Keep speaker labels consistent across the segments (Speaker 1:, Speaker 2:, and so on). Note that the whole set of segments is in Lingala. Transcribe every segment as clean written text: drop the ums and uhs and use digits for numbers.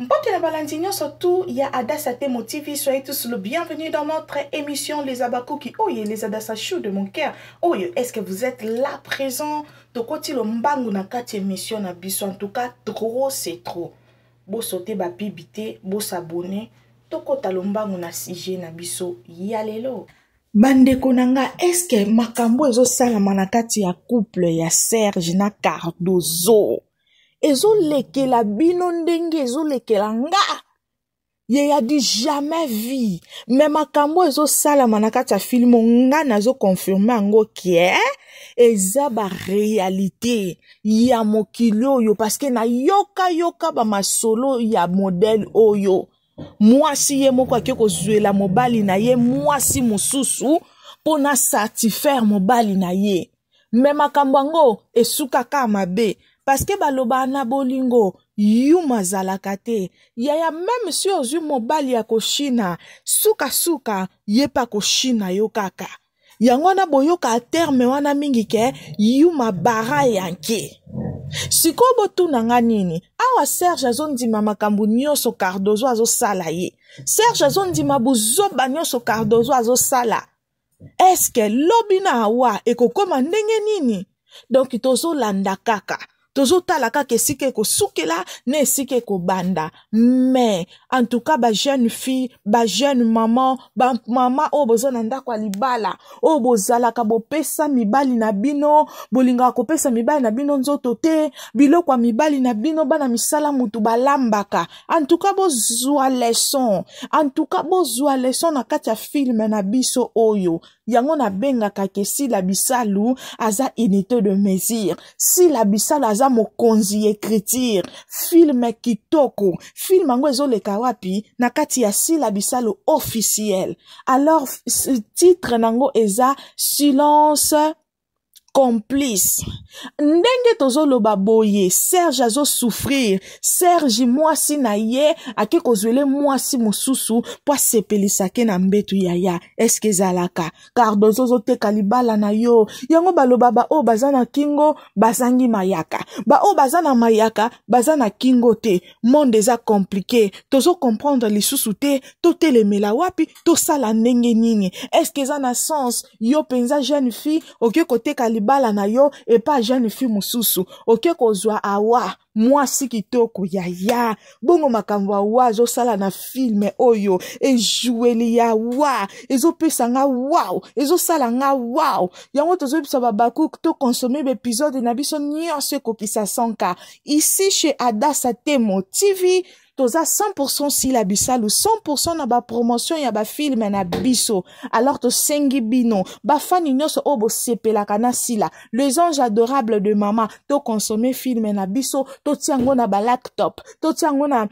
Speaker 1: Mpote na balandinyo surtout, il y a Adassa Temo TV. Soyez tous le bienvenue dans notre émission Les Abakuki. Oh, les Adassa chou de mon cœur. Oh, est-ce que vous êtes là présent? Tokoti lo mbangu na kati émission na biso. En tout cas, trop c'est trop. Bo sauter ba pibité, bo s'abonner. Tokota lo mbangu na sujet na biso. Yalelo. Bandeko nanga, est-ce que makambo ezo salama na kati ya couple ya Serge na Cardozo? Ezo lekela bino ndenge ezo lekela nga. Ye a dit jamais vu. Mais makambo ezo salama na kati ya film nga nazo confirmer ango kie eza ba réalité ya mokili oyo parce que na yoka ba masolo ya modèle oyo. Mwasi ye moko ake kozwela mobali na ye mwasi mususu pona satisfaire mobali na ye. Mais makambo ango esuka ka mabe parce que baloba na bolingo yuma zalakate yaya même si ozwi mobali ya koshina suka ye pa koshina yo kaka yango na boyoka a terme wana mingi ke yuma bara yanke. Siko botuna nga nini awa Serge azondima makambu nyonso Cardozo azosala ye. Serge azondima buzoba nyonso Cardozo azosala. Est-ce que lobina awa ekokoma ndenge nini? Donc tozo landa kaka tozo tala kaka esike ko sukela ne esike ko banda. Mais en tout cas ba jeune fille ba jeune maman ba mama o bozana ndako libala o bozala ka bopesa mibali na bino bolinga ko pesa mibali na bino nzoto te biloko mibali na bino bana misala mutu balambaka. En tout cas bozwa leçon na kati ya film na biso oyo yango na benga kake si la bisalu aza unité de mesure si la bisalu aza mokonzi écriture film kitoko film ango ezoleka wapi na kati ya si la bisalu officiel. Alors titre nango eza silence complice. Ndenge tozoloba boye Serge azo souffrir Serge mwasi na ye ake kozwele mwasi mususu po sepelisake na mbetu yaya. Est-ce que zalaka Cardozo zoteka libala na yo yango baloba ba o bazana kingo bazangi mayaka ba o bazana mayaka bazana kingo te. Monde eza compliqué tozo comprendre lisusu te to telemela wapi to sala ndenge nini. Est-ce que za na sens yo penza jeune fille oke koteka libala na yo et pas jeune fille mususu oke kozwa awa mwasi kitoko yaya bongo makambo awa zo sala na film oyo ejoueli ya wa ezo pesa nga wow ezo sala nga wow yango tozo bisa babaku to consommer l'épisode na biso nyonso kokisa 100K ici chez Adassa Temo TV. Toza 100% si la bisalu 100% na ba promotion ya ba film na biso. Alors to sengi bino ba fani nyonso obo sepela kana sila les anges adorables de maman to consommer film na biso to tiango na ba laptop to tiango na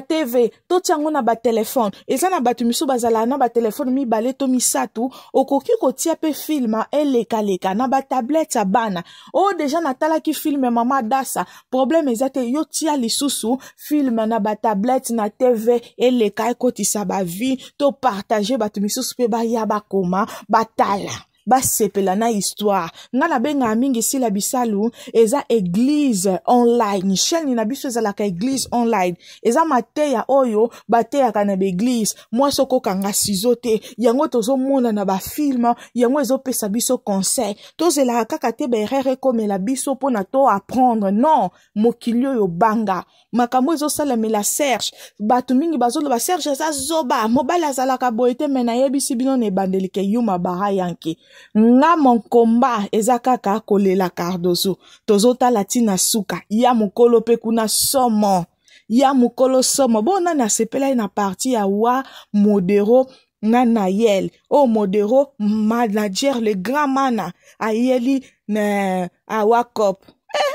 Speaker 1: TV to tiango na ba téléphone eza na batu miso bazala na ba téléphone mi balé to misatu okoki ko tia pe film eleka na ba tablette bana o déjà natala ki film mama dasa problème ezate yo tia lisusu film na ba tablette na TV eleka ekotisa ba vie to partager batu miso pe ba ya ba koma batala ba sepela na histoire ngana benga mingi si la bisalu eza église online chaîne na biso eza la ka église online eza mateya oyo bateya kana be église moi soko kanga sizote yango tozo mona na ba film yango ezo pesa biso conseil tozela kaka te berere comme la biso pona to apprendre non mokilio yo banga makambo ezo sala la Serge batu mingi bazolo ba Serge eza zoba mobile azala ka boete mena yebisi bino ne bandelike yuma bara yanke nga mon combat eza kaka kolela Cardozo tozota latina suka ya mukolo pe kuna somo ya mukolo somo bona na sepela na partie ya wa modero na Nayel o modero manager le grand mana ayeli na awakop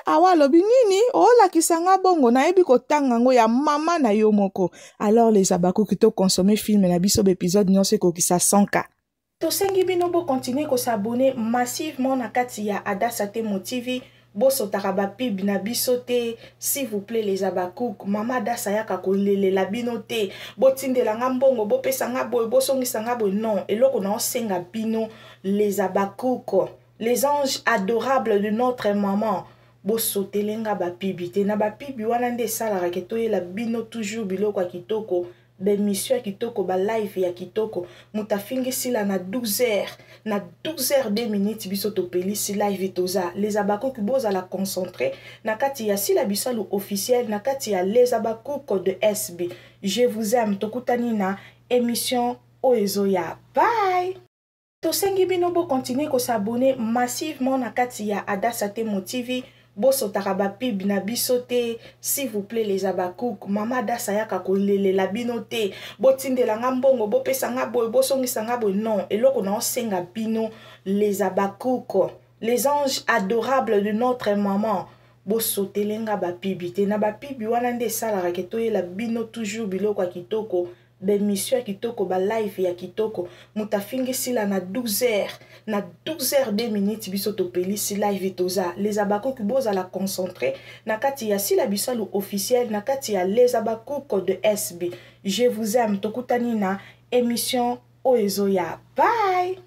Speaker 1: awa lobi nini ola kisanga bongo na ebi kotanga ngo ya mama na yo moko. Alors les abaku qui to consommer film na biso épisode nyonso kokisa 100K. To sengi bino bo continuer ko s'abonner massivement na kati ya Adassa Temo TV. Boso taraba pib na biso te s'il vous plaît les abakouk mama Adassa yaka kolele la bino te botindela nga mbongo bo pesa nga boy bosongisa nga boy non eloko na osenga bino les abakouk les anges adorables de notre maman bosotelenga bapibi te na bapibi wana nde esalaka ke toyela bino toujours biloko ya kitoko bemission ya kitoko live ya kitoko moto afingisila na 12h na 12h 2 minutes biso topelisi live toza les abakoki bozala concentré na kati ya sila bisalu officiel na kati ya les abakoko de SB. Je vous aime tokutani na émission oyo ya bye. Tosengi bino bo continuer ko s'abonner massivement na kati ya Adassa Temo TV. Boso taraba pib na bisote, s'il vous plaît les abakouk, mama Adassa yaka kolele la binote, botinde la ngambongo, bo pesa ngabo, bo songi sangabo, non, et loko na osenga bino les abakouk, les anges adorables de notre maman. Boso telenga ba pibite, na ba pibi wana nde sala raketoye la bino toujours biloko ya kitoko. Bemission ya kitoko live ya kitoko muta fingisila na 12h na 12h 2 minutes biso topelisi live toza les abakoki bozala concentré na kati ya sila bisalu officiel na kati ya les abakoko de SB. Je vous aime tokutani na émission oyo ya bye.